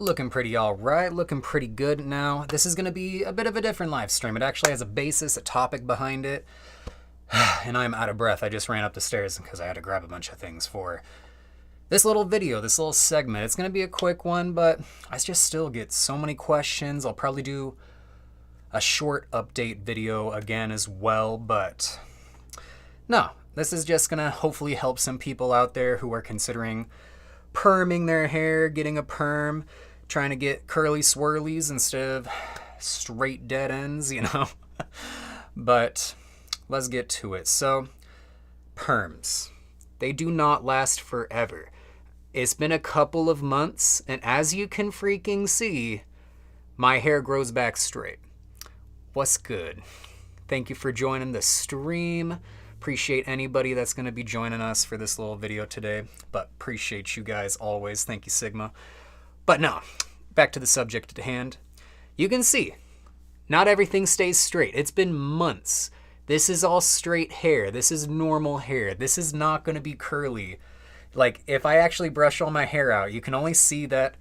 Looking pretty alright, looking pretty good now. This is going to be a bit of a different live stream. It actually has a basis, a topic behind it. And I'm out of breath. I just ran up the stairs because I had to grab a bunch of things for this little video, this little segment. It's going to be a quick one, but I just still get so many questions. I'll probably do a short update video again as well, but no, this is just going to hopefully help some people out there who are considering perming their hair, getting a perm, trying to get curly swirlies instead of straight dead ends, you know? But let's get to it. So, perms. They do not last forever. It's been a couple of months, and as you can freaking see, my hair grows back straight. What's good? Thank you for joining the stream. Appreciate anybody that's going to be joining us for this little video today, but appreciate you guys always. Thank you, Sigma. But no, back to the subject at hand. You can see, not everything stays straight. It's been months. This is all straight hair. This is normal hair. This is not going to be curly. Like, if I actually brush all my hair out, you can only see that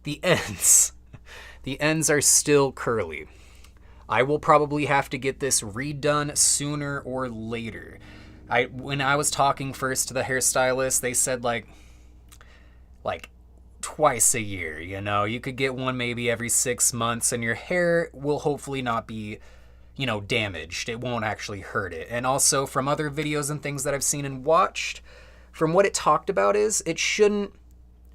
the ends, the ends are still curly. I will probably have to get this redone sooner or later. When I was talking first to the hairstylist, they said like twice a year, you know? You could get one maybe every 6 months and your hair will hopefully not be, you know, damaged. It won't actually hurt it. And also from other videos and things that I've seen and watched, from what it talked about is it shouldn't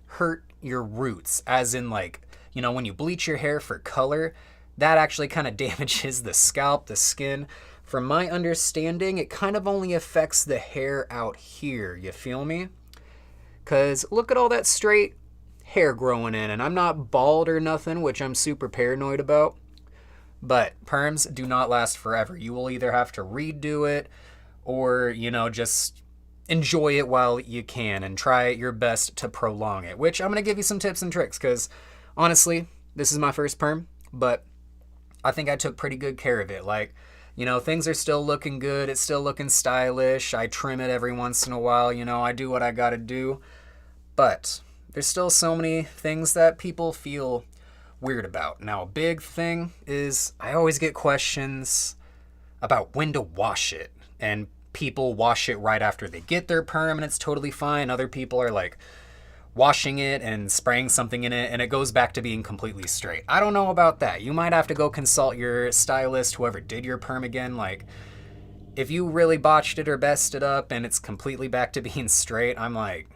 hurt your roots, as in like, you know, when you bleach your hair for color, that actually kind of damages the scalp, the skin. From my understanding, it kind of only affects the hair out here, you feel me? Because look at all that straight hair growing in, and I'm not bald or nothing, which I'm super paranoid about. But perms do not last forever. You will either have to redo it or, you know, just enjoy it while you can and try your best to prolong it, which I'm going to give you some tips and tricks because honestly, this is my first perm, but I think I took pretty good care of it. Like, you know, things are still looking good. It's still looking stylish. I trim it every once in a while. You know, I do what I got to do. But there's still so many things that people feel weird about. Now, a big thing is I always get questions about when to wash it. And people wash it right after they get their perm and it's totally fine. Other people are like washing it and spraying something in it and it goes back to being completely straight. I don't know about that. You might have to go consult your stylist, whoever did your perm again. Like, if you really botched it or messed it up and it's completely back to being straight, I'm like,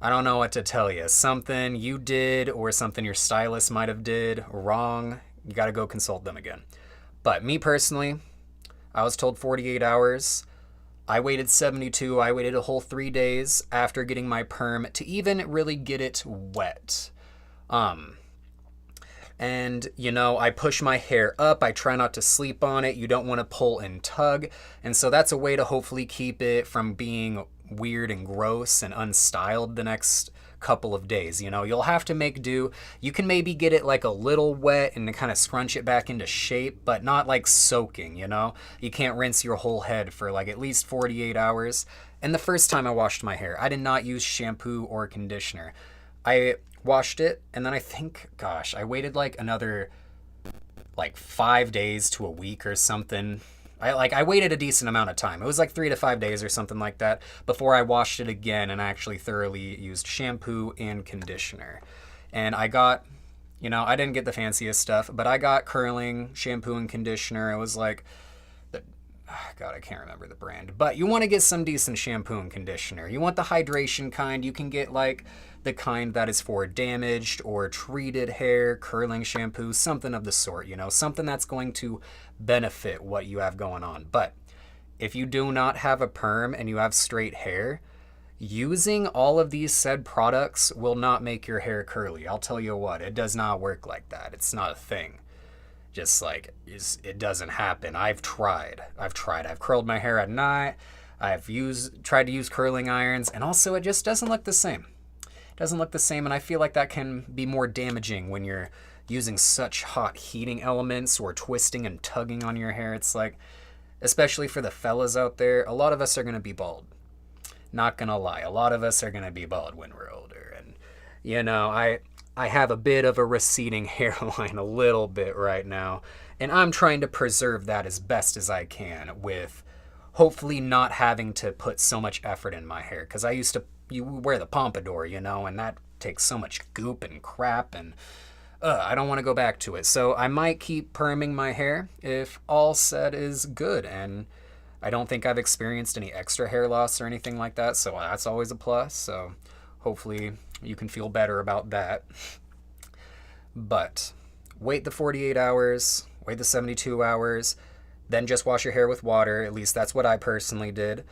I don't know what to tell you. Something you did or something your stylist might have did wrong, you got to go consult them again. But me personally, I was told 48 hours. I waited 72. I waited a whole 3 days after getting my perm to even really get it wet. And, you know, I push my hair up. I try not to sleep on it. You don't want to pull and tug. And so that's a way to hopefully keep it from being weird and gross and unstyled the next couple of days. You know, you'll have to make do. You can maybe get it like a little wet and kind of scrunch it back into shape, but not like soaking, you know? You can't rinse your whole head for like at least 48 hours. And the first time I washed my hair, I did not use shampoo or conditioner. I washed it and then I think, gosh, I waited like another like 5 days to a week or something. I waited a decent amount of time. It was like 3 to 5 days or something like that before I washed it again and actually thoroughly used shampoo and conditioner. And I got, you know, I didn't get the fanciest stuff, but I got curling shampoo and conditioner. It was like, God, I can't remember the brand. But you want to get some decent shampoo and conditioner. You want the hydration kind. You can get like the kind that is for damaged or treated hair, curling shampoo, something of the sort, you know, something that's going to benefit what you have going on. But if you do not have a perm and you have straight hair, using all of these said products will not make your hair curly. I'll tell you what, it does not work like that. It's not a thing. Just like, it doesn't happen. I've tried. I've curled my hair at night. I've tried to use curling irons, and also it just doesn't look the same. It doesn't look the same, and I feel like that can be more damaging when you're using such hot heating elements or twisting and tugging on your hair. It's like, especially for the fellas out there, a lot of us are going to be bald. Not gonna lie, a lot of us are gonna be bald when we're older. And, you know, I have a bit of a receding hairline a little bit right now, and I'm trying to preserve that as best as I can with hopefully not having to put so much effort in my hair, because you wear the pompadour, you know, and that takes so much goop and crap, and I don't want to go back to it. So I might keep perming my hair if all said is good, and I don't think I've experienced any extra hair loss or anything like that, so that's always a plus. So hopefully you can feel better about that. But wait the 48 hours, wait the 72 hours, then just wash your hair with water. At least that's what I personally did.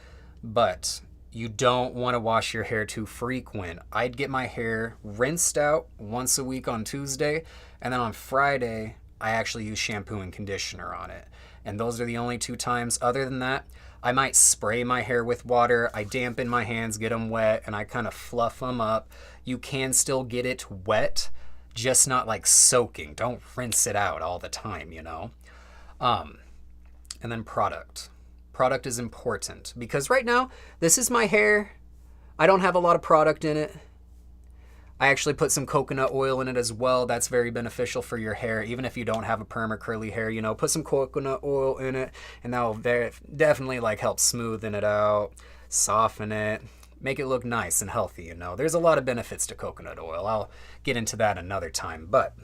But you don't want to wash your hair too frequent. I'd get my hair rinsed out once a week on Tuesday, and then on Friday, I actually use shampoo and conditioner on it. And those are the only 2 times. Other than that, I might spray my hair with water. I dampen my hands, get them wet, and I kind of fluff them up. You can still get it wet, just not like soaking. Don't rinse it out all the time, you know? And then product. Product is important because right now, this is my hair. I don't have a lot of product in it. I actually put some coconut oil in it as well. That's very beneficial for your hair. Even if you don't have a perm or curly hair, you know, put some coconut oil in it, and that will definitely like help smoothen it out, soften it, make it look nice and healthy, you know. There's a lot of benefits to coconut oil. I'll get into that another time, but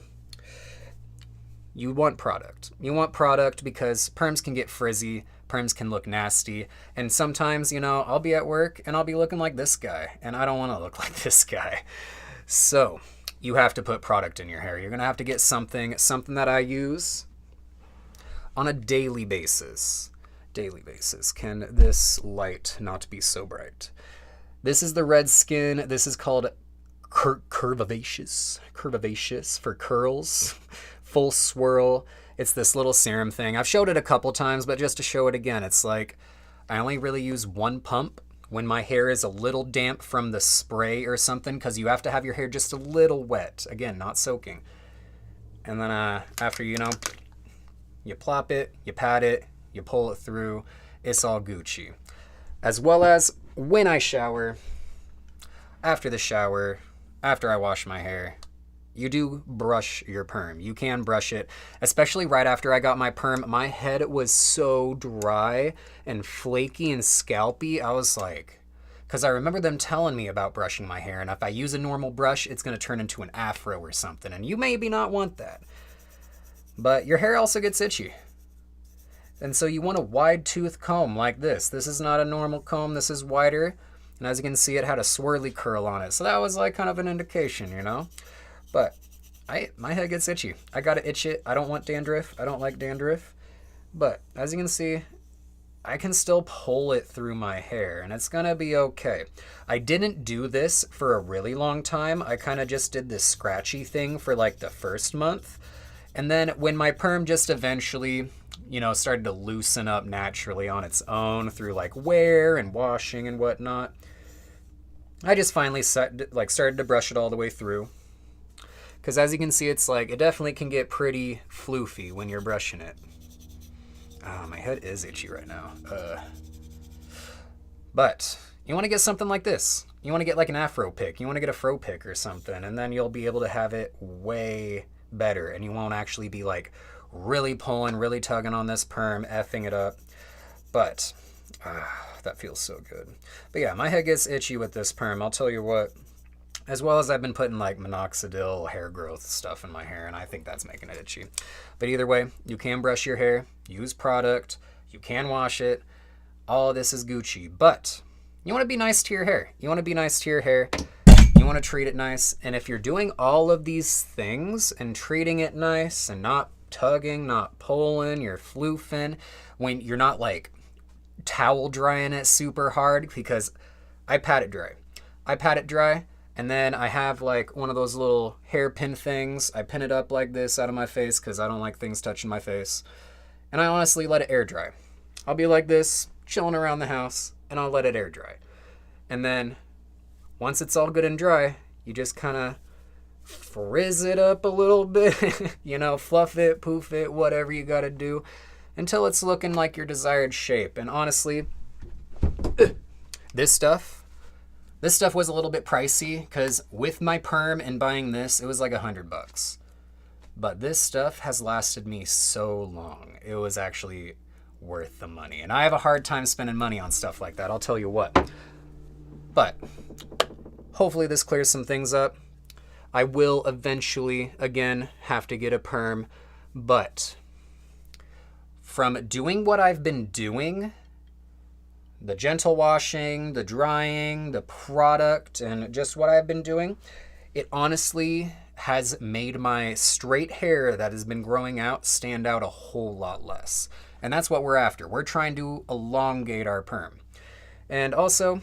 you want product. You want product because perms can get frizzy, perms can look nasty, and sometimes, you know, I'll be at work and I'll be looking like this guy, and I don't want to look like this guy. So you have to put product in your hair. You're going to have to get something that I use on a daily basis. Daily basis. Can this light not be so bright? This is the Red Skin. This is called Curvaceous for curls. Full swirl. It's this little serum thing. I've showed it a couple times, but just to show it again, it's like I only really use 1 pump when my hair is a little damp from the spray or something, because you have to have your hair just a little wet. Again, not soaking. And then after, you know, you plop it, you pat it, you pull it through, it's all Gucci. As well as when I shower, after the shower, after I wash my hair, you do brush your perm. You can brush it, especially right after I got my perm. My head was so dry and flaky and scalpy. I was like, because I remember them telling me about brushing my hair, and if I use a normal brush, it's going to turn into an afro or something, and you maybe not want that. But your hair also gets itchy. And so you want a wide tooth comb like this. This is not a normal comb. This is wider. And as you can see, it had a swirly curl on it. So that was like kind of an indication, you know? But my head gets itchy. I gotta itch it. I don't want dandruff. I don't like dandruff. But as you can see, I can still pull it through my hair, and it's gonna be okay. I didn't do this for a really long time. I kind of just did this scratchy thing for like the first month. And then when my perm just eventually, you know, started to loosen up naturally on its own through like wear and washing and whatnot, I just finally started to brush it all the way through. Because as you can see, it's like, it definitely can get pretty floofy when you're brushing it. Oh, my head is itchy right now. But you want to get something like this. You want to get like an afro pick. You want to get a fro pick or something. And then you'll be able to have it way better. And you won't actually be like really pulling, really tugging on this perm, effing it up. But that feels so good. But yeah, my head gets itchy with this perm. I'll tell you what. As well as I've been putting like minoxidil hair growth stuff in my hair, and I think that's making it itchy. But either way, you can brush your hair, use product, you can wash it. All of this is Gucci. But you want to be nice to your hair. You want to be nice to your hair. You want to treat it nice. And if you're doing all of these things and treating it nice and not tugging, not pulling, you're floofing, when you're not like towel drying it super hard, because I pat it dry. And then I have like one of those little hairpin things. I pin it up like this out of my face because I don't like things touching my face. And I honestly let it air dry. I'll be like this, chilling around the house, and I'll let it air dry. And then once it's all good and dry, you just kind of frizz it up a little bit. You know, fluff it, poof it, whatever you got to do until it's looking like your desired shape. And honestly, this stuff This stuff was a little bit pricey because with my perm and buying this, it was like $100. But this stuff has lasted me so long. It was actually worth the money. And I have a hard time spending money on stuff like that, I'll tell you what. But hopefully this clears some things up. I will eventually, again, have to get a perm. But from doing what I've been doing, the gentle washing, the drying, the product, and just what I've been doing, it honestly has made my straight hair that has been growing out stand out a whole lot less. And that's what we're after. We're trying to elongate our perm. And also,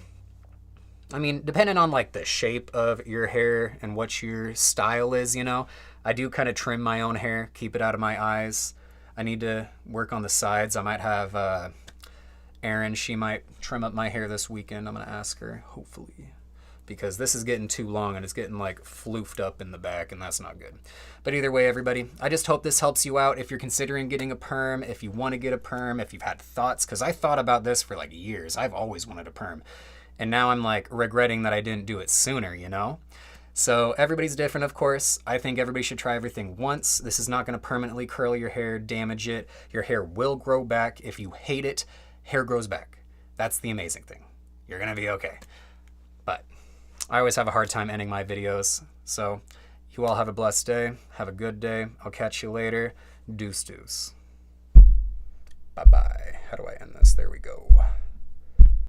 I mean, depending on like the shape of your hair and what your style is, you know, I do kind of trim my own hair, keep it out of my eyes. I need to work on the sides. I might have Erin, she might trim up my hair this weekend. I'm going to ask her, hopefully, because this is getting too long and it's getting like floofed up in the back, and that's not good. But either way, everybody, I just hope this helps you out if you're considering getting a perm, if you want to get a perm, if you've had thoughts, because I thought about this for like years. I've always wanted a perm, and now I'm like regretting that I didn't do it sooner, you know? So everybody's different, of course. I think everybody should try everything once. This is not going to permanently curl your hair, damage it. Your hair will grow back. If you hate it, hair grows back. That's the amazing thing. You're going to be okay. But I always have a hard time ending my videos. So you all have a blessed day. Have a good day. I'll catch you later. Deuce deuce. Bye-bye. How do I end this? There we go.